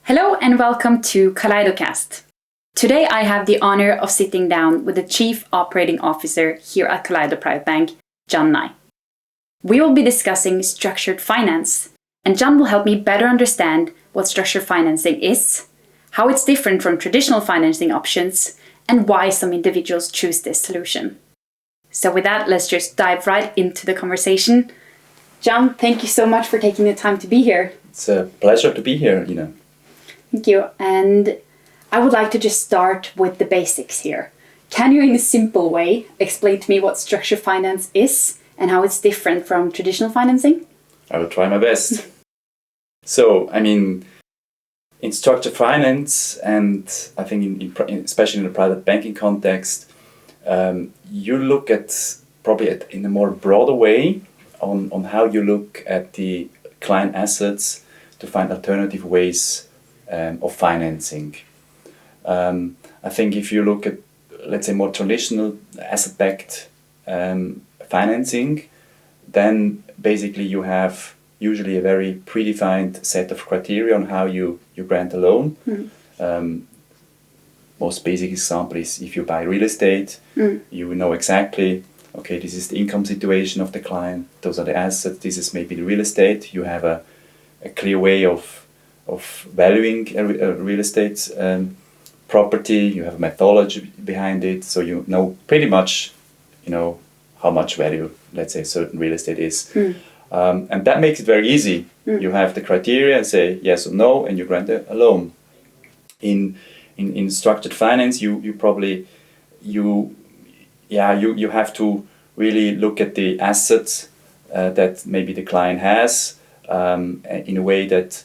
Hello and welcome to KaleidoCAST. Today I have the honor of sitting down with the Chief Operating Officer here at Kaleido Private Bank, Gian Nay. We will be discussing structured finance, and Gian will help me better understand what structured financing is, how it's different from traditional financing options, and why some individuals choose this solution. So with that, let's just dive right into the conversation. Gian, thank you so much for taking the time to be here. It's a pleasure to be here, Thank you. And I would like to just start with the basics here. Can you, in a simple way, explain to me what structured finance is and how it's different from traditional financing? I will try my best. So, in structured finance, and I think especially in the private banking context, you look at in a more broader way on how you look at the client assets to find alternative ways of financing. I think if you look at, let's say, more traditional asset-backed financing, then basically you have usually a very predefined set of criteria on how you grant a loan. Most basic example is if you buy real estate, you know exactly, okay, this is the income situation of the client, those are the assets, this is maybe the real estate. You have a clear way of valuing a real estate property, you have a methodology behind it, so you know pretty much, how much value, let's say, a certain real estate is. And that makes it very easy. You have the criteria and say yes or no, and you grant a loan. In structured finance, you have to really look at the assets that maybe the client has in a way that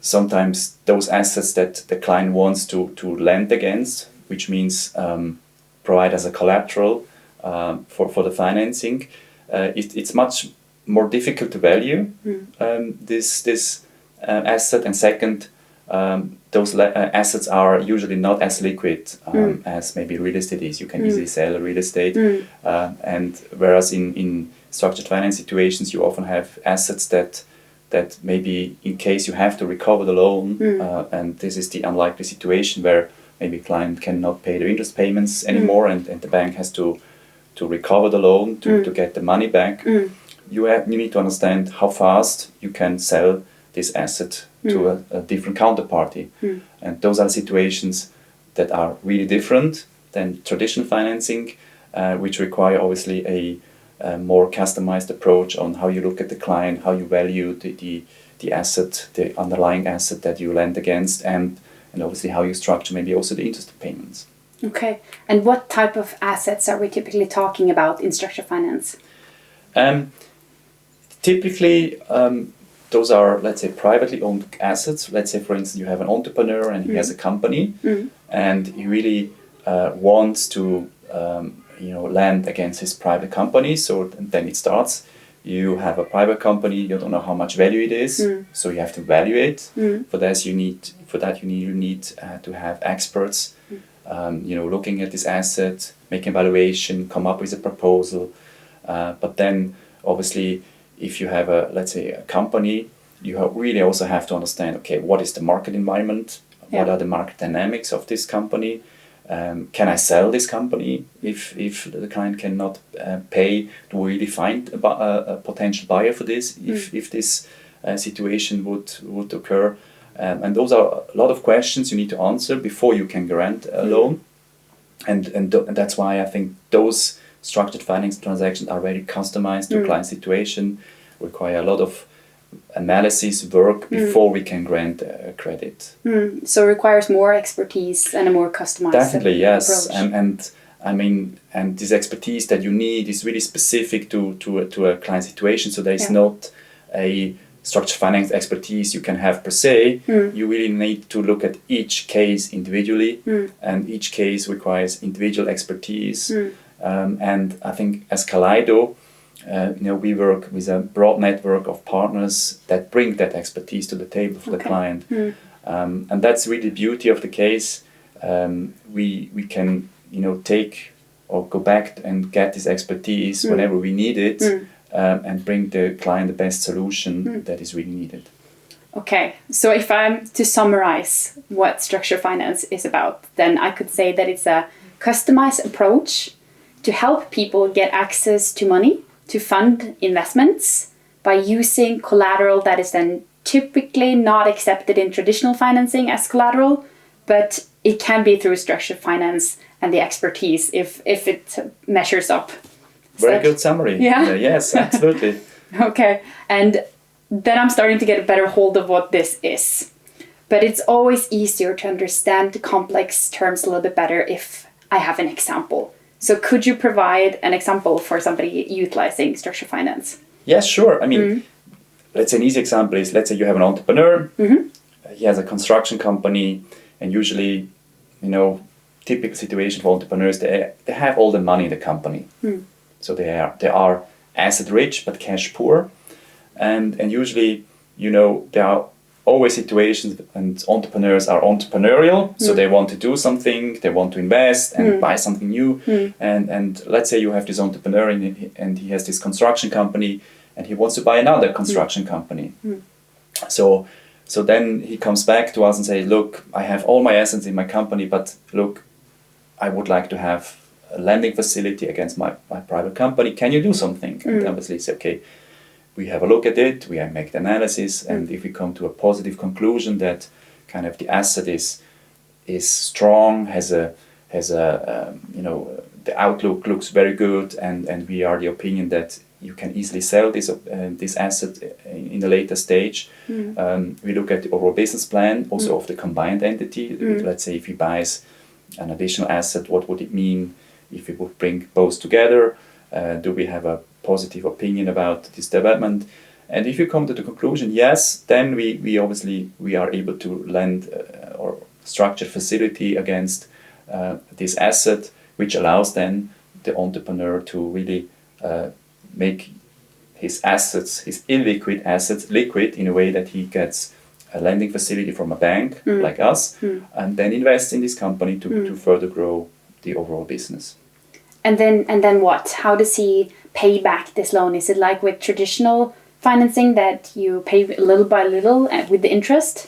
sometimes those assets that the client wants to lend against, which means provide as a collateral for the financing, it's much more difficult to value this asset. And second, those assets are usually not as liquid as maybe real estate is. You can easily sell real estate, and whereas in structured finance situations, you often have assets that maybe in case you have to recover the loan, and this is the unlikely situation where maybe client cannot pay their interest payments anymore, and the bank has to recover the loan to get the money back. You need to understand how fast you can sell this asset to a different counterparty. And those are situations that are really different than traditional financing, which require obviously a more customized approach on how you look at the client, how you value the asset, the underlying asset that you lend against, and obviously how you structure maybe also the interest payments. Okay. And what type of assets are we typically talking about in structured finance? Typically, those are, let's say, privately owned assets. Let's say, for instance, you have an entrepreneur and he has a company, and he really wants to lend against his private company. So then it starts. You have a private company. You don't know how much value it is, so you have to value it. For that you need to have experts, looking at this asset, make an evaluation, come up with a proposal. But then, obviously, if you have let's say, a company, you really also have to understand, okay, what is the market environment? What are the market dynamics of this company? Can I sell this company if the client cannot pay? Do we really find a potential buyer for this if this situation would occur? And those are a lot of questions you need to answer before you can grant a loan. And that's why I think those structured finance transactions are very customized to client situation, require a lot of analysis work before we can grant credit. So it requires more expertise and a more customized Definitely, yes. approach. And this expertise that you need is really specific to a client situation. So there is not a structured finance expertise you can have per se. You really need to look at each case individually, and each case requires individual expertise. And I think as Kaleido, we work with a broad network of partners that bring that expertise to the table for the client. And that's really the beauty of the case. we can take or go back and get this expertise whenever we need it, and bring the client the best solution that is really needed. Okay, so if I'm to summarize what structured finance is about, then I could say that it's a customized approach to help people get access to money to fund investments by using collateral that is then typically not accepted in traditional financing as collateral, but it can be through structured finance and the expertise if it measures up. Very good summary. Yeah. Yes, absolutely. Okay, and then I'm starting to get a better hold of what this is. But it's always easier to understand the complex terms a little bit better if I have an example. So could you provide an example for somebody utilizing structured finance? Yes, sure. I mean, let's say an easy example is, let's say you have an entrepreneur, he has a construction company, and usually, typical situation for entrepreneurs, they have all the money in the company. So they are asset rich but cash poor. And usually, there are always situations, and entrepreneurs are entrepreneurial, so they want to do something, they want to invest and buy something new. And let's say you have this entrepreneur and he has this construction company and he wants to buy another construction company. So then he comes back to us and says, look, I have all my assets in my company, but look, I would like to have a lending facility against my private company. Can you do something? And obviously say, okay, we have a look at it, we make the analysis, and if we come to a positive conclusion that kind of the asset is strong, has a the outlook looks very good, and we are the opinion that you can easily sell this asset in a later stage. We look at the overall business plan also of the combined entity. Let's say if he buys an additional asset, what would it mean if we would bring both together? Do we have a positive opinion about this development? And if you come to the conclusion, yes, then we obviously are able to lend or structure facility against this asset, which allows then the entrepreneur to really make his assets, his illiquid assets, liquid in a way that he gets a lending facility from a bank like us, and then invest in this company to further grow the overall business. And then what? How does he pay back this loan? Is it like with traditional financing that you pay little by little with the interest?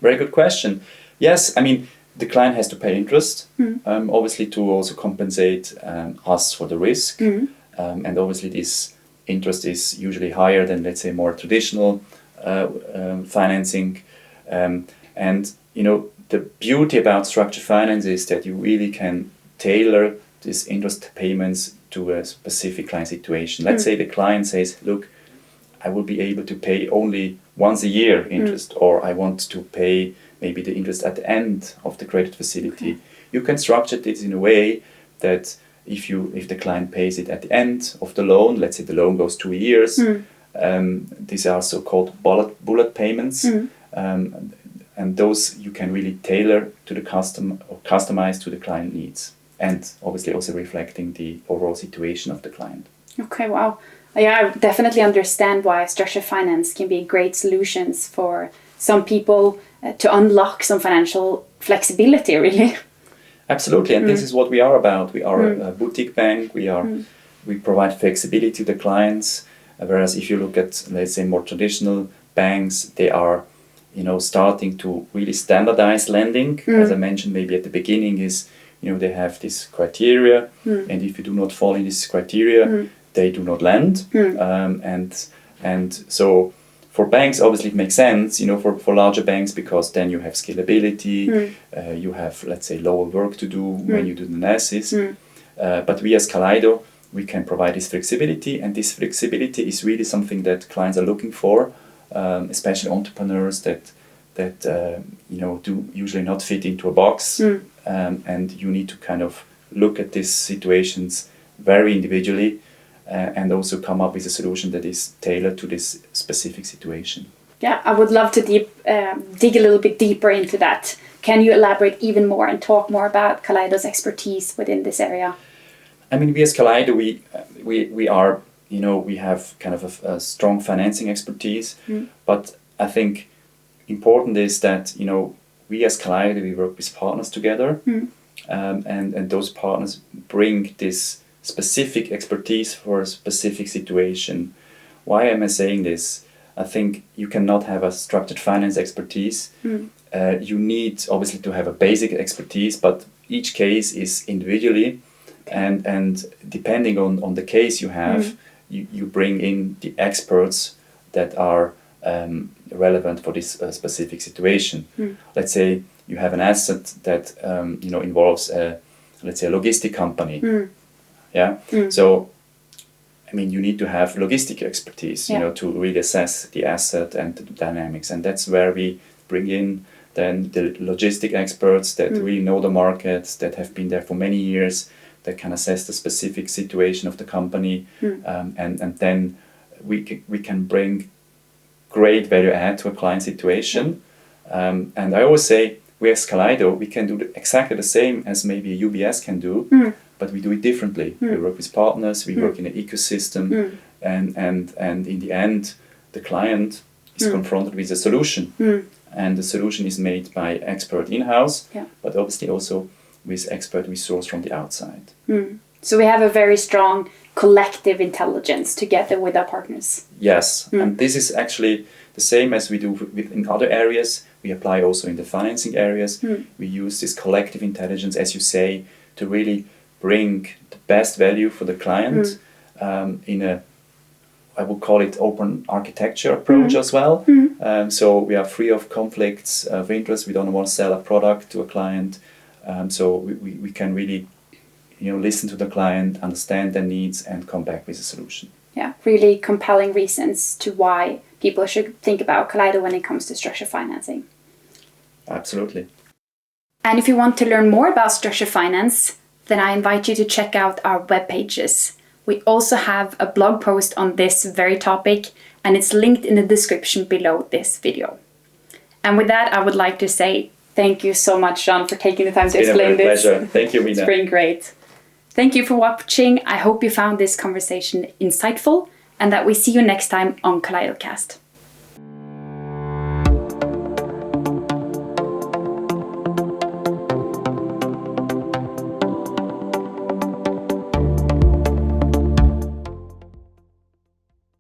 Very good question. Yes, I mean, the client has to pay interest, obviously to also compensate us for the risk. And obviously this interest is usually higher than, let's say, more traditional financing. And, the beauty about structured finance is that you really can tailor these interest payments to a specific client situation. Let's say the client says, look, I will be able to pay only once a year interest, or I want to pay maybe the interest at the end of the credit facility. You can structure this in a way that if the client pays it at the end of the loan, let's say the loan goes 2 years, these are so-called bullet payments, and those you can really tailor to the customer or customize to the client needs, and obviously also reflecting the overall situation of the client. Okay, wow. Yeah, I definitely understand why structured finance can be great solutions for some people to unlock some financial flexibility, really. Absolutely, and this is what we are about. We are a boutique bank. We provide flexibility to the clients. Whereas if you look at, let's say, more traditional banks, they are, starting to really standardize lending. As I mentioned, maybe at the beginning is, they have this criteria, and if you do not fall in this criteria, they do not lend. And so for banks, obviously it makes sense, for larger banks, because then you have scalability, you have, let's say, lower work to do when you do the analysis. But we as Kaleido, we can provide this flexibility, and this flexibility is really something that clients are looking for, especially entrepreneurs that do usually not fit into a box, and you need to kind of look at these situations very individually, and also come up with a solution that is tailored to this specific situation. Yeah, I would love to dig a little bit deeper into that. Can you elaborate even more and talk more about Kaleido's expertise within this area? I mean, we as Kaleido, we are, we have kind of a strong financing expertise, but I think important is that, we as Kaleido, we work with partners together, and those partners bring this specific expertise for a specific situation. Why am I saying this? I think you cannot have a structured finance expertise. You need obviously to have a basic expertise, but each case is individually, and depending on the case you have, you bring in the experts that are relevant for this specific situation. Let's say you have an asset that involves let's say a logistic company. So I mean, you need to have logistic expertise, to really assess the asset and the dynamics, and that's where we bring in then the logistic experts that really know the markets, that have been there for many years, that can assess the specific situation of the company, and then we can bring great value add to a client situation. And I always say, we as Kaleido, we can do exactly the same as maybe a UBS can do, but we do it differently. We work with partners, we work in an ecosystem, and in the end, the client is confronted with a solution. And the solution is made by expert in-house, but obviously also with expert we source from the outside. So we have a very strong collective intelligence together with our partners. Yes, and this is actually the same as we do in other areas. We apply also in the financing areas. We use this collective intelligence, as you say, to really bring the best value for the client in a, I would call it, open architecture approach as well. So we are free of conflicts of interest. We don't want to sell a product to a client. So we can really listen to the client, understand their needs, and come back with a solution. Yeah, really compelling reasons to why people should think about Kaleido when it comes to structured financing. Absolutely. And if you want to learn more about structured finance, then I invite you to check out our web pages. We also have a blog post on this very topic, and it's linked in the description below this video. And with that, I would like to say thank you so much, Gian, for taking the time to explain this. It's been a pleasure. Thank you, Mina. It's been great. Thank you for watching. I hope you found this conversation insightful, and that we see you next time on KaleidoCAST.